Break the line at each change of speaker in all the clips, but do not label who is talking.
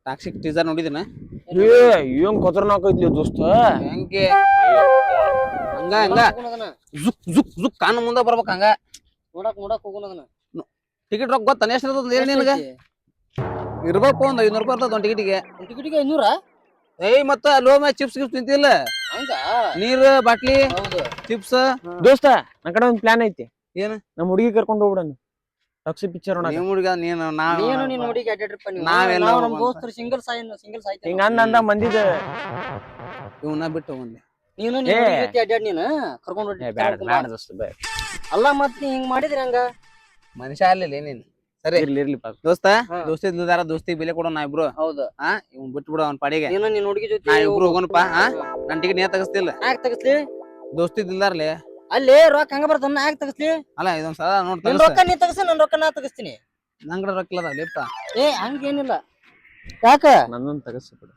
Toxic teaser ನೋಡಿದಿನ
ಏನ್ ಖತರ್ನಾಕ್ ಐತ್ಲಿ ದೋಸ್ತ
ಹೆಂಗೆ ಹಂಗ ಹಂಗ ಜುಕ್ ಜುಕ್ ಜುಕ್ ಕಾನು ಮುಂದ ಬರ್ಬೇಕ ಹಂಗ
ನೋಡಕ್ ಹೋಗೋಣ
ಟಿಕೆಟ್ ರೊಕ್ಕ ಗೊತ್ತ ಎಷ್ಟು ಇರ್ತದ ಹೇಳಿ ನಿನಗ ಇರ್ಬೇಕು ಒಂದ್ 500 ರೂಪಾಯಿ ಇರ್ತದ ಒಂದ್ ಟಿಕೆಟಿಗೆ
ಟಿಕೆಟಿಗೆ 500
ಏಯ್ ಮತ್ತ ಲೋ ಮ್ಯಾಚ್ ಚಿಪ್ಸ್ ಗಿಪ್ಸ್ ತಿಂತಿಲ್ಲ
ಹಂಗ
ನೀರ್ ಬಾಟ್ಲಿ ಚಿಪ್ಸ್
ದೋಸ್ತ ನನ್ ಕಡೆ ಒಂದ್ ಪ್ಲಾನ್ ಐತಿ
ಏನ್
ನಮ್ ಹುಡುಗಿ ಕರ್ಕೊಂಡು ಹೋಗ್ಬಿಡಣ ಟಾಕ್ಸಿ ಪಿಕ್ಚರ್
ನೀವ್ ಹುಡುಗ ನೀನು
ನೀನು ನಿನ್ನ ಹುಡುಗಿ ಅಡ್ಡ ಟ್ರಿಪ್ ನೀವು
ನಾವೆಲ್ಲ
ನಾವು ನಮ್ಮ ದೋಸ್ತರು ಸಿಂಗಲ್ ಸಾಯ್ತಿ
ಹಿಂಗ ಅಂದ ಮಂದಿದ
ಇವನ್ನ ಬಿಟ್ಟು ಹೋಗ್ಲಿ
ನೀನು ನಿನ್ನ ಹುಡುಗಿ ಜೊತೆ ಅಡ್ಡಾಡ್ ನೀನು ಕರ್ಕೊಂಡು
ಬ್ಯಾಡ ದೋಸ್ತ ಬೇಡ
ಅಲ್ಲ ಮತ್ ನೀ ಹಿಂಗ್ ಮಾಡಿದ್ರಿ ಹಂಗ
ಮನುಷ್ಯ ಅಲ್ಲಿಲ್ಲ ನೀನ್ ಸರಿ
ಇರ್ಲಿ
ದೋಸ್ತ ದೋಸ್ತಿ ಇಲ್ದಾರ ದೋಸ್ತಿ ಬೆಲೆ ಕೊಡೋಣ ನಾ ಇಬ್ರು
ಹೌದು
ಇವ್ನ್ ಬಿಟ್ಟು ಬಿಡು ಅವ್ನ ಪಾಡಿಗೆ
ನೀನು ನಿನ್ನ ಹುಡುಗಿ ಜೊತೆ
ನಾ ಇಬ್ರು ಹೋಗೋಣಪ್ಪ ನನ್ ಟಿಕೆಟ್ ನೀ ತಗಸ್ತಿಲ್ಲ
ಯಾಕೆ ತಗಸ್ಲಿ
ದೋಸ್ತಿ ಇಲ್ದಾರ್ಲಿ
ಅಲ್ಲಿ ರೊಕ್ಕ ಹಂಗ ಬರ್ತಾನ ಯಾಕೆ ತಗಸ್ಲಿ
ಅಲ್ಲ ಇದೊಂದ್ ಸಲ ನೋಡ್
ನಿನ್ ರೊಕ್ಕ ನೀ ತಗಸ ನನ್ ರೊಕ್ಕ ನಾ ತಗಸ್ತೀನಿ
ನಂಗಡ ರೊಕ್ಕಲದ ಲೇಪ
ಏ ಹಂಗೇನಿಲ್ಲ ಯಾಕ
ನನ್ನೊಂದ್ ತಗಸ್ ಬಿಡು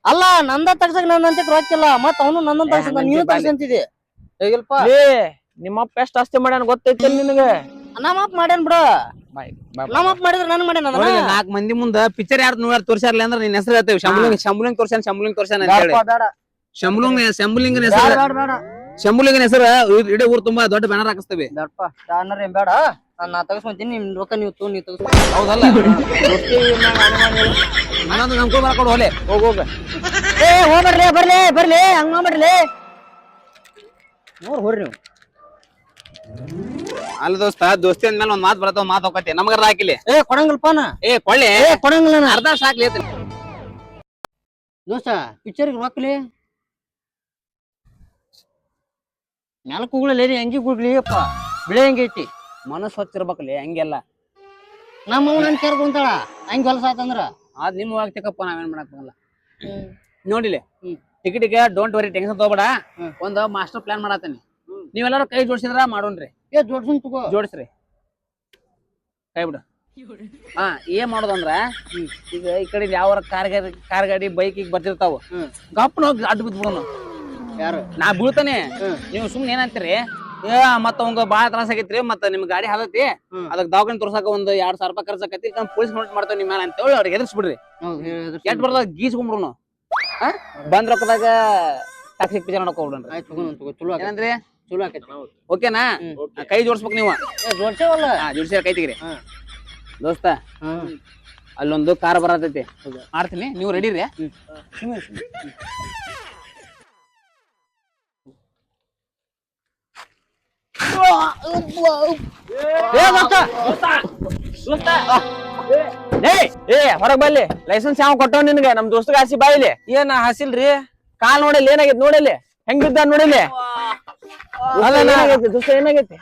ಅಲ್ಲ ನಂದ ತಗಸಕ್ ನನ್ನ ಅಂತ ರೊಕ್ಕಿಲ್ಲ ಮತ್ ಅವನು ನನ್ನಂದ ತಗಸ ನೀನು ತಗಸಂತಿದೆ ಹೇಗಿಲ್ಪ
ನಿಮ್ಮಪ್ಪ ಎಷ್ಟ್ ಆಸ್ತಿ ಮಾಡ್ಯಾನ ಗೊತ್ತೈತಿ ನಿನಗ
ನಮ್ಮ ಅಪ್ಪ ಮಾಡ್ಯಾನ ಬಿಡ ನಮ್ಮ ಅಪ್ಪ ಮಾಡಿದ್ರ ನನ್ ಮಾಡ್ಯಾನ ಅದನ್ನ
4 ಮಂದಿ ಮುಂದ ಪಿಕ್ಚರ್ ಯಾರು ನೋಡ್ಯಾರ ತೋರ್ಸಾರ್ಲಿ ಅಂದ್ರೆ ನಿನ್ ಹೆಸರು ಹೇಳ್ತೇವೆ ಶಂಭುಲಿಂಗ್ ತೋರ್ಸಾನ ಅಂತ ಹೇಳಿ
ಬೇಡ
ಶಂಭುಲಿಂಗನ ಹೆಸರು
ಬೇಡ
ಶಂಭುಲಿಂಗನ ಹೆಸರು ಇಡೀ ಊರ್ ತುಂಬಾ ದೊಡ್ಡ ಬ್ಯಾನರ್ ಹಾಕಿಸ್ತೇವೆ
ಬೇಡಪ್ಪ ಬ್ಯಾನರ್ ಏನ್ ಬೇಡ ನಾ ತಗಸ್ಕೊಂತೀನಿ ನಿಮ್ ರೊಕ್ಕ ನೀವು ತಗಸ್ಕೊ
ಹೌದಲ್ಲ ನಾನೊಂದು ನಮ್ಕೊ ಬರ್ಕೊಂಡು ಹೋಲೆ
ಹೋಗ ಏ ಬರ್ಲಿ ಹಂಗ ಮಾಡ್ರಿ ನೋಡ್ ಹೋರ್ರಿ ನೀವು
ಅಲ್ಲ ದೋಸ್ತ ದೋಸ್ತಿ ಅಂದ್ಮೇಲೆ ಒಂದ್ ಮಾತು ಬರತ್ತ ಮಾತು ಹೋಗತ್ತೆ ನಮಗರ ಹಾಕಿಲಿ
ಏ ಕೊಡಂಗಿಲ್ಪ ನಾ
ಕೊಳ್ಳಿ
ಕೊಡಂಗಿಲ್ಲ ನಾ
ಅರ್ಧ ಸಾಕ್ಲಿ
ದೋಸ್ತ ಪಿಕ್ಚರ್ಗೆ ರೊಕ್ಕಲಿ ಮ್ಯಾಲಕ್ ಹೋಗ್ಲಿ ಹೆಂಗಿ ಹೋಗ್ಲಿ ಅಪ್ಪ ಬಿಳೆ ಹೆಂಗೈತಿ
ಮನಸ್ಸು ಹೊಚ್ಚಿರ್ಬೇಕಲ್ಲಿ ಹಂಗೆಲ್ಲ
ನಮ್ಮ ನನ್ ಕೇರ್ ಕುಂತಾಳ ಹಂಗ ಹೊಲಸ ಆತಂದ್ರ
ಅದ್ ನಿಮ್ ಆಗ್ತಕ್ಕಪ್ಪ ನಾವೇನ್ ಮಾಡಕ್ ಬರಲ್ಲ ನೋಡಿಲಿ ಟಿಕೆಟಿಗೆ ಡೋಂಟ್ ವರಿ ಟೆನ್ಷನ್ ತಗೋಬೇಡ ಒಂದ್ ಮಾಸ್ಟರ್ ಪ್ಲಾನ್ ಮಾಡತ್ತೇನಿ ನೀವೆಲ್ಲಾರು ಕೈ ಜೋಡಿಸಿದ್ರ ಮಾಡೋಣ್ರಿ
ಏ ಜೋಡ್ಸನ್ ತಗೋ
ಜೋಡಿಸ್ರಿ ಕೈ ಬಿಡು ಏನ್ ಮಾಡೋದಂದ್ರ ಈಗ ಈ ಕಡೆ ಯಾವ ಕಾರ್ ಗಾಡಿ ಬೈಕ್ ಈಗ ಬರ್ತಿರ್ತಾವ ಗಪ್ಪನ ಹೋಗಿ ಅಡ್ಡ ಬಿದ್ಬಿಡೋನು
ಯಾರು
ನಾ ಬೀಳ್ತಾನೆ ನೀವು ಸುಮ್ನೆ ಏನಂತೀರಿ ಮತ್ತ ಅವಂಗ ಬಾಳ ತ್ರಾಸ ಆಗೈತ್ರಿ ಮತ್ತ ನಿಮ್ ಗಾಡಿ ಹಾದತಿ ಅದಕ್ ದವಾಖಾನೆ ತೋರ್ಸಾಕ ಒಂದ್ 2000 ರೂಪಾಯಿ ಖರ್ಚಾಕತಿ ಪೊಲೀಸ್ ನೋಟ್ ಮಾಡ್ತಾವ ನಿಮ್ ಮೇಲೆ ಅಂತ ಹೇಳಿ ಅವ್ರಿಗೆ ಎದುರಿಸ್ಬಿಡ್ರಿ ಎಟ್ ಬರ್ದಾಗ ಗೀಸ್ಕೊಂಡ್ಬಿಡ್ನು ಬಂದ್ ರೊಕ್ಕದಾಗ ಟ್ಯಾಕ್ಸಿ ಪಿಕ್ಚರ್ ನೋಡಕ್ ಹೋಗ್ಬಿಡ್ರಿ
ಚಲೋ
ಏನಂದ್ರಿ
ಚಲೋ ಆಕೈತಿ
ಓಕೆನಾ ಕೈ ಜೋಡಿಸ್ಬೇಕು ನೀವು
ಜೋಡ್ಸೇವಲ್ಲ
ಜೋಡಿಸಿ ಕೈ ತೆಗಿರಿ ದೋಸ್ತ ಅಲ್ಲೊಂದು ಕಾರ್ ಬರತೈತಿ ಮಾಡ್ತೀನಿ ನೀವು ರೆಡಿ ರೀ
ಹೊರಗ್ ಬಲ್ಲಿ ಲೈಸೆನ್ಸ್ ಯಾವ ಕೊಟ್ಟವ್ ನಿನ್ಗ ನಮ್ ದೋಸ್ತಗ ಹಾಸಿ ಬಾಯಿಲಿ
ಏನ ಹಾಸಿಲ್ರಿ
ಕಾಲ್ ನೋಡಿಲ್ಲ ಏನಾಗೈತಿ ನೋಡಿಲ್ಲಿ ಹೆಂಗ್ ಬಿದ್ದ ನೋಡಿಲ್ಲಿ ಏನಾಗೈತಿ ದೋಸ್ತ ಏನಾಗೈತಿ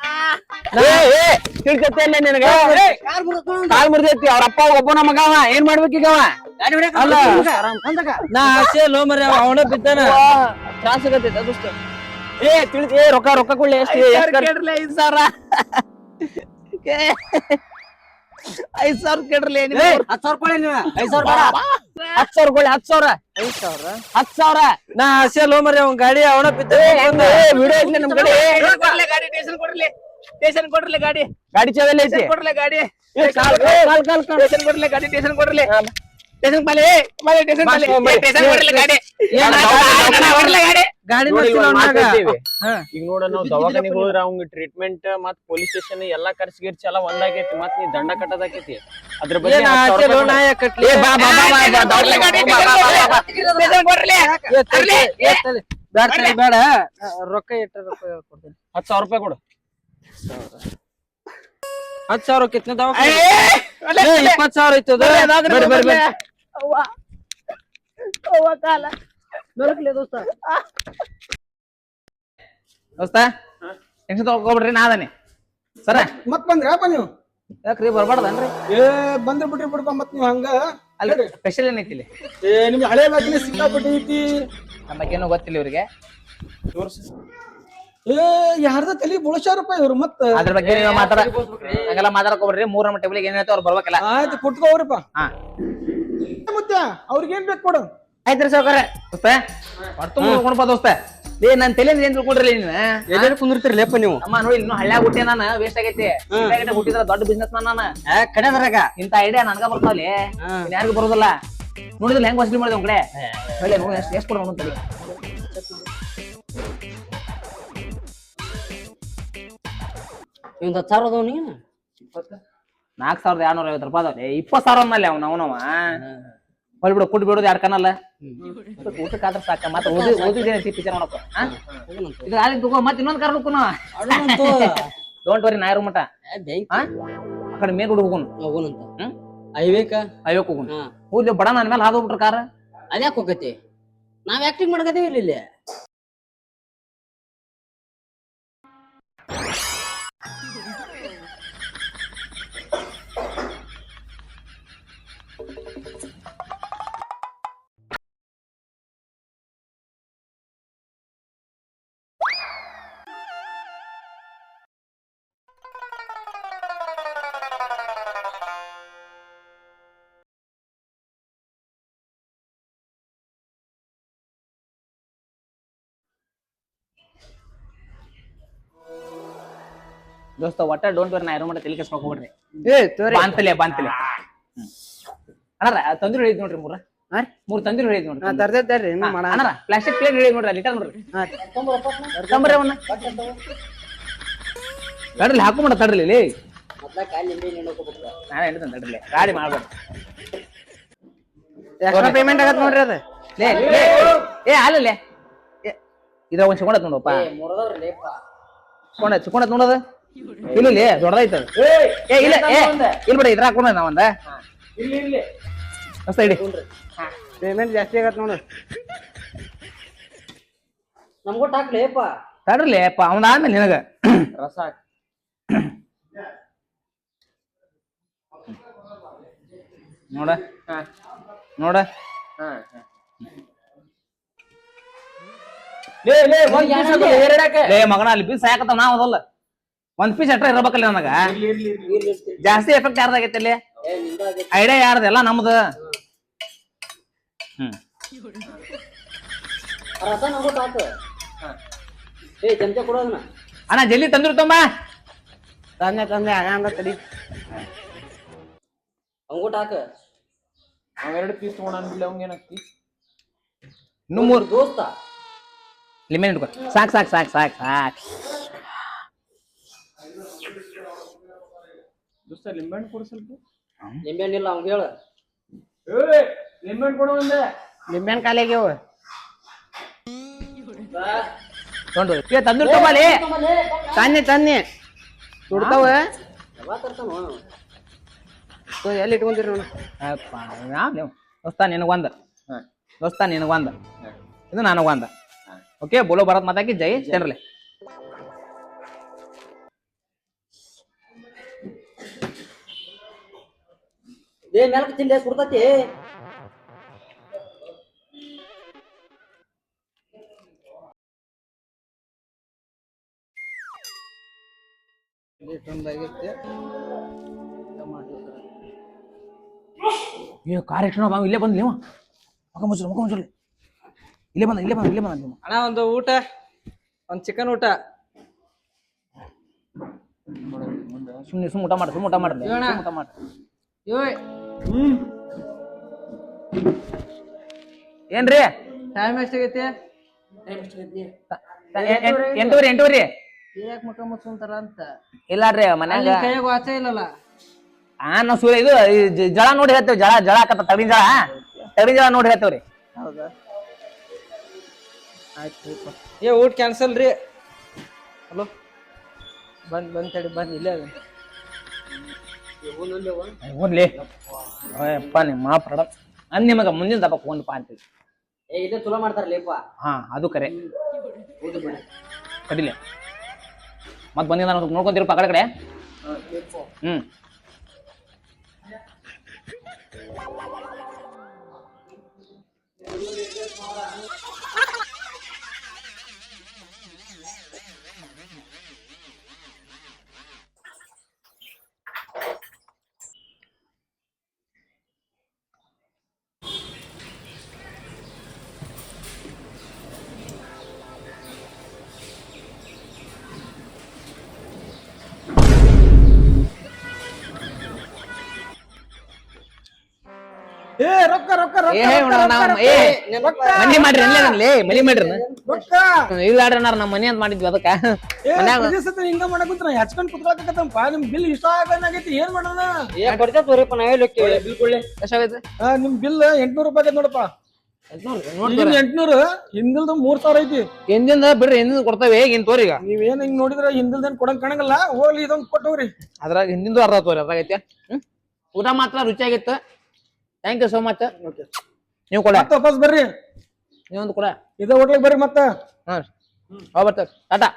ತಿಳ್ಕತ್ತೆ ನಿನಗ ಕಾಲ್ ಮುರಿದೈತಿ ಅವ್ರ ಅಪ್ಪ ಒಬ್ಬನ ಮಗ ಅವ ಏನ್ ಮಾಡ್ಬೇಕೀಗ ಅವ
ಅಲ್ಲ ನಾ ಹಾಸೆ ಲೋ ಮರ ಅವನ ಬಿದ್ದಾನ
ತ್ರಾಸ ಆಗತೈತಿ ದೋಸ್ತ ತಿಳಿಸಿ ರೊಕ್ಕ ಕೊಡ್ಲಿ ಎಷ್ಟು
5,000 ಕೇಳ್ರಲಿ
10,000 ಕೊಡಿ ನೀವು 5,000 ಬೇಡ
10,000
ನಾ ಹಾಸೆ ಲೋ ಮರ ಅವ್ನ ಗಾಡಿ ಅವನ ಬಿದ್ದ
ವಿಡಿಯೋ ಐತಿ ನಮ್ ಕಡೆ
ಗಾಡಿ ಸ್ಟೇಷನ್ ಕೊಡ್ರಲಿ ಗಾಡಿ
ಗಾಡಿ ಚಾವೆಲ್ಲ ಐತಿ
ಕೊಡ್ರಲಿ ಗಾಡಿ
ಕಾಲ್
ಸ್ಟೇಷನ್ ಕೊಡ್ರಲಿ ಗಾಡಿ ಸ್ಟೇಷನ್ ಕೊಡ್ರಲಿ ಸ್ಟೇಷನ್ ಬಾಲೆ ಸ್ಟೇಷನ್ ಬಾಲೆ ಸ್ಟೇಷನ್ ಕೊಡ್ರಲಿ ಗಾಡಿ
ಗಾಡಿ
ಈಗ ನೋಡ ನಾವ್ ದವಾಖಾನಿಗೆ ಹೋದ್ರ ಅವ್ನ ಟ್ರೀಟ್ಮೆಂಟ್ ಮತ್ ಪೊಲೀಸ್ ಸ್ಟೇಷನ್ ಎಲ್ಲಾ ಖರ್ಚು ಗಿರ್ಚ್ ಎಲ್ಲ ಒಂದಾಗೈತಿ ಮತ್ ನೀ ದಂಡ ಕಟ್ಟದಾಕೈತಿ ಅದ್ರ ಬಗ್ಗೆ
ಬೇಡ ರೊಕ್ಕ ಇಟ್ಟ ರೊಕ್ಕ ಕೊಡ್ತೀನಿ
10,000 ರೂಪಾಯಿ ಕೊಡು
10,000 ಕಿತ್ನೆ ದವಾಖಾನೆ 20,000 ಐತದ ಬರ್ರಿ ಕಾಲ ಬೆಳಕಲೆ ದೋಸ್ತ
ಟೆನ್ಷನ್ ತಗೋಬಿಡ್ರಿ ನಾ ಅದಾನೆ ಸರ
ಮತ್ ಬಂದ್ರಪ್ಪ ನೀವು
ಯಾಕ್ರಿ ಬರ್ಬಾರ್ದನ್ರಿ
ಬಂದ್ರ ಬಿಟ್ರಿ ಬಿಡ್ಪ ಮತ್ ನೀವ್ ಹಂಗ
ಅಲ್ಲಿ ಸ್ಪೆಷಲ್ ಏನೈತಿ ಇಲ್ಲಿ
ನಿಮ್ಗೆ ಹಳೆ ಬಾಗಿನ ಸಿಕ್ಕಾಪಟ್ಟಿ ಐತಿ
ನಮ್ಮ ಬಗ್ಗೆ ಏನೋ ಗೊತ್ತಿಲ್ಲ ಇವ್ರಿಗೆ
ಯಾರ್ದ ತಲಿ ಬುಳಸಾರಪ್ಪ ಇವ್ರು ಮತ್ತ
ಅದ್ರ ಬಗ್ಗೆ ನೀವು ಹಂಗೆಲ್ಲ ಮಾತಾಡ್ಕೊಬ್ರಿ 3 ನಮ್ಮ ಟೇಬಲ್ ಏನ್ ಹೇಳ್ತಾವ ಅವ್ರು ಬರ್ಬೇಕಲ್ಲ
ಆಯ್ತು ಕುಟ್ಕೋವ್ರಿಪ್ಪ ಮತ್ತೆ ಅವ್ರಿಗೇನ್ ಬೇಕು ಕೊಡು
ಆಯ್ತ್ರಿ ಸಾವ್ಕಾರ ದೋಸ್ತ ನೋಡ್ಕೊಂಡ್ಪ ದೋಸ್ತ ಏ ನನ್ ತಲೆ ಏನ್ ತಿಳ್ಕೊಂಡ್ರಲ್ಲ ನೀನ್
ಎಲ್ಲೆಲ್ಲಿ ಕುಂದಿರ್ತೀರಲ್ಲಪ್ಪ ನೀವು
ಅಮ್ಮ ನೋಡಿ ಇನ್ನು ಹಳ್ಳ್ಯಾಗ ಹುಟ್ಟೆ ನಾನು ವೇಸ್ಟ್ ಆಗೈತಿ ಹುಟ್ಟಿದ್ರ ದೊಡ್ಡ ಬಿಸ್ನೆಸ್ ಮ್ಯಾನ್ ನಾನು
ಕಡೆದ್ರಾಗ
ಇಂತ ಐಡಿಯಾ ನನ್ಗ ಬರ್ತಾವಲ್ಲಿ ಯಾರಿಗೂ ಬರೋದಿಲ್ಲ ನೋಡಿದ್ರೆ ಹೆಂಗ್ ವಸೂಲಿ ಮಾಡಿದೆ ಒಂದ್ ಕಡೆ ಒಳ್ಳೆ ನೋಡಿ ಎಷ್ಟು ಕೊಡ ನೋಡ್ತಲಿ
ಇವಂದ್ 10,000 ಅದಾವ ನೀನು
4,250 ರೂಪಾಯಿ ಅದಾವಲ್ಲಿ 20,000 ಅಂದಲ್ಲಿ ಅವನವ ಹೊಲ್ ಬಿಡು ಕುಟ್ ಬಿಡೋದು 2 ಕನಲ್ಲ ಊಟಕ್ಕಾದ್ರೆ ಸಾಕ ಮತ್ತೆ ಓದಿದೇನೆ ಪಿಕ್ಚರ್ ಮಾಡಪ್ಪ ಇದು ಆಗಿ ತಗೋ ಮತ್ತೆ ಇನ್ನೊಂದ್ ಕಾರ್ ಹೋಗೋಣ ಡೋಂಟ್ ವರಿ ನಾಯರು ಮಠ ಆ ಕಡೆ ಮೇಲ್ ಹುಡುಗ
ಹೋಗೋಣಂತ ಐವೇಕ
ಹೋಗೋಣ ಹೋಗ್ಲಿ ಬಡ ನನ್ ಮೇಲೆ ಹಾದು ಬಿಟ್ರ ಕಾರ್
ಅದ್ಯಾಕೆ ಹೋಗತಿ ನಾವ್ ಆಕ್ಟಿಂಗ್ ಮಾಡಕತ್ತೀವಿ ಇಲ್ಲಿ
ದೋಸ್ತ ಒಟ್ಟ ಡೋಂಟ್ ವರಿ ನಾಯರು ಮಠ ತಲೆ ಕೆಸ್ಕೊಕ್ ಹೋಗ್ಬಿಡ್ರಿ ಬಾಂತಲೆ ಅಣ್ಣಾರ ತಂದಿರು ಹೇಳಿದ್ ನೋಡ್ರಿ ಮೂರ್ ತಂದಿರು ಹೇಳಿದ್ ನೋಡ್ರಿ
ತರ್ದೇರಿ
ಅಣ್ಣಾರ ಪ್ಲಾಸ್ಟಿಕ್ ಪ್ಲೇಟ್ ಹೇಳಿದ್ ನೋಡ್ರಿ ಅಲ್ಲಿ ನೋಡ್ರಿ ತಂಬರ್ರಿ ಅವನ್ನ ತಡ್ರಿ ಹಾಕೊಂಬಿಡ ತಡ್ರಿ ನಾನೇ ಹೇಳ್ತೇನೆ ತಡ್ರಿ ಗಾಡಿ ಮಾಡ್ಬೇಡ್ರಿ
ಪೇಮೆಂಟ್ ಆಗತ್ ನೋಡ್ರಿ ಅದ
ಏ ಅಲ್ಲೇ ಇದ ಒಂದ್ ಸಿಕೊಂಡತ್ ನೋಡಪ್ಪ ಸಿಕೊಂಡತ್ ನೋಡದ ಇಲ್ಲಿ ದೊಡ್ಡದೈತ ಏ ಇಲ್ಲ ಇಲ್ಲ ಬಿಡ ಇದ್ರ ಹಾಕೊಂಡ ನಾವಂದ ಮಸ್ತ ಇಡಿ
ಪೇಮೆಂಟ್ ಜಾಸ್ತಿ ಆಗತ್ ನೋಡ್ರಿ ನಮ್ಗೊಟ್ಟು ಹಾಕ್ಲಿಪ್ಪ
ತಡ್ರಲಿ ಅಪ್ಪ ಅವನ ಆದ್ಮೇಲೆ ನಿನಗ
ರಸ
ನೋಡ ನೋಡ ಲೇ ಮಗನ ಅಲ್ಲಿ ಪೀಸ್ ಸಾಕತ್ತ ನಾವ್ ಅದಲ್ಲ ಒಂದ್ ಪೀಸ್ ಎಟ್ರ ಇರಬೇಕಲ್ಲ ನನಗ ಜಾಸ್ತಿ ಎಫೆಕ್ಟ್ ಯಾರ್ದಾಗೈತಿ ಅಲ್ಲಿ ಐಡಿಯಾ ಯಾರ್ದೆಲ್ಲ ನಮ್ದು
ರಸ ನಮ್ಗೊಟ್ಟು ಹಾಕ ಚಮಚ ಕೊಡೋದನ್ನ
ಅಣ್ಣ ಜಲ್ದಿ ತಂದಿರ್ತಮ್ಮ
ತಂದೆ ಹಂಗ ತಡಿ ಅಂಗೋಟ್ ಹಾಕ
ಅವ್ 2 ಪೀಸ್ ತಗೊಂಡ್ಬಿಡ್ಲಿ ಅವಂಗ ಏನಕ್ತಿ
ಇನ್ನು 3
ದೋಸ್ತ
ಲಿಮಿಟ್ ಇಟ್ಕೋ ಸಾಕ್ ಸಾಕ್ ಸಾಕ್ ಸಾಕ್ ಸಾಕ್
ದೋಸ್ತ ಲಿಂಬೆಹಣ್ಣು ಕೊಡು ಸ್ವಲ್ಪ
ನಿಂಬೆಹಣ್ಣು ಇಲ್ಲ ಅವ್ನ್ ಹೇಳ
ಲಿಂಬೆಹಣ್ಣು ಕೊಡು ಒಂದೆ
ನಿಂಬೆಹಣ್ಣು ಖಾಲಿ ಆಗ್ಯಾವ
ತಂದಿರ್ತಮ್ಮಲ್ಲಿ
ತನ್ನಿ ಸುಡ್ತಾವ ಎಲ್ಲಿ ಇಟ್ಕೊಂತೀರಿ ನೋಡು
ದೋಸ್ತ ನಿನಗೊಂದ ಇದು ನನಗೊಂದ ಓಕೆ ಬೋಲೋ ಭಾರತ್ ಮಾತಾಕಿ ಜೈ ಜನರಲೆ
ಮೆಲ್ಕ ತಿಂಡಿ ಸುಡ್ತತಿ
ಕಾರ್ ಎಷ್ಟ ಇಲ್ಲೇ ಬಂದ್ಲಿ ಮುಖ ಮುಚ್ಚಲಿ ಇಲ್ಲೇ ಬಂದ
ಅಣ್ಣ ಒಂದು ಊಟ ಒಂದ್ ಚಿಕನ್ ಊಟ
ಸುಮ್ಮನೆ ಊಟ ಮಾಡ್ರಿ ಏನ್ರಿ
ಟೈಮ್ ಎಷ್ಟಾಗೈತಿ
ಎಂಟೂರಿ
ಯಾಕೆ ಮುಖ ಮುಚ್ಕೊಂತಾರ ಅಂತ
ಇಲ್ಲಾಡ್ರಿ ಮನ್ಯಾಗ
ಕೈಯಾಗ ವಾಚ ಇಲ್ಲಲ್ಲ
ನಾವ್ ಸೂರ್ಯ ಇದು ಜಳ ನೋಡಿ ಹೇಳ್ತೇವ್ ಜಳ ಆಕತ್ತ ತಗಡಿನ ಜಳ ನೋಡಿ ಹೇಳ್ತೇವ್ರಿ
ಹೌದಾ ಆಯ್ತು ಊಟ ಕ್ಯಾನ್ಸಲ್ ರೀ ಹಲೋ ಬಂದ್ ಇಲ್ಲೇ ಅದ
ಹೋಗ್ಲಿ ಅಪ್ಪ ನಿಮ್ಮ ಪ್ರಾಡ ಅಂದ್ ನಿಮಗ ಮುಂದಿನ ದಪ್ಪ ಫೋನ್ ಪಾ ಅಂತೀವಿ
ಇಲ್ಲೇ ಚಲೋ ಮಾಡ್ತಾರಲ್ಲಪ್ಪ
ಹಾ ಅದು ಕರೆ ಕಡಿಲೆ ಮತ್ ಬಂದಿಲ್ಲ ನಾನು ನೋಡ್ಕೊಂತೀರಪ್ಪ ಆ ಕಡೆ
ರೊಕ್ಕ
ಏ ಮನಿ ಮಾಡ್ರಿ ಅಲ್ಲೇ ಮನಿ ಮಾಡ್ರಿ
ರೊಕ್ಕ
ಇಲ್ಲ ಆಡ್ರಿ ನಮ್ಮ ಮನಿ ಅಂತ ಮಾಡಿದ್ವಿ ಅದಕ್ಕ
ಹಿಂಗ ಮಾಡಕುಂತ್ರ ಹಚ್ಕೊಂಡ್ ಕುತ್ಕೊಳಕತ್ತಂಪ ನಿಮ್ ಬಿಲ್ ಇಷ್ಟ ಆಗನಾಗೈತಿ ಏನ್ ಮಾಡೋಣ
ಕೊಡ್ತೇವ್ರಿಪ್ಪ ನಾವ್ ಹೇಳಿ
ಬಿಲ್ ಕೊಡ್ಲಿ
ಎಷ್ಟಾಗೈತೆ
ನಿಮ್ ಬಿಲ್ 800 ರೂಪಾಯಿ ಆಗೈತಿ ನೋಡಪ್ಪ. 800 ಹಿಂದಿಲ್ದ 3000 ಐತಿ.
ಹಿಂದಿಂದ ಬಿಡ್ರಿ ಹಿಂದಿಂದ ಕೊಡ್ತೇವೆ ಈಗಿನ ತೋರಿ ಈಗ
ನೀವೇನ್ ಹಿಂಗ್ ನೋಡಿದ್ರ ಹಿಂದಿಲ್ದೇನ್ ಕೊಡಂಗ್ ಕಾಣಂಗಲ್ಲ. ಹೋಗ್ಲಿ ಇದೊಂದ್ ಕೊಟ್ಟವ್ರಿ.
ಅದ್ರಾಗ ಹಿಂದಿಂದು ಅರ್ಧ ತೋರಿ ಅದ್ರಾಗೈತೆ. ಊಟ ಮಾತ್ರ ರುಚಿಯಾಗಿತ್ತು. Thank you so much. ನೀವು ಕೊಡ
ಮತ್ತೆ ವಾಪಸ್ ಬರ್ರಿ.
ನೀವೊಂದು ಕೊಡ
ಇದ ಹೋಟ್ಲಿಗೆ ಬರ್ರಿ ಮತ್ತ.
ಹಾ ಬರ್ತಾರೆ ಟಾಟಾ.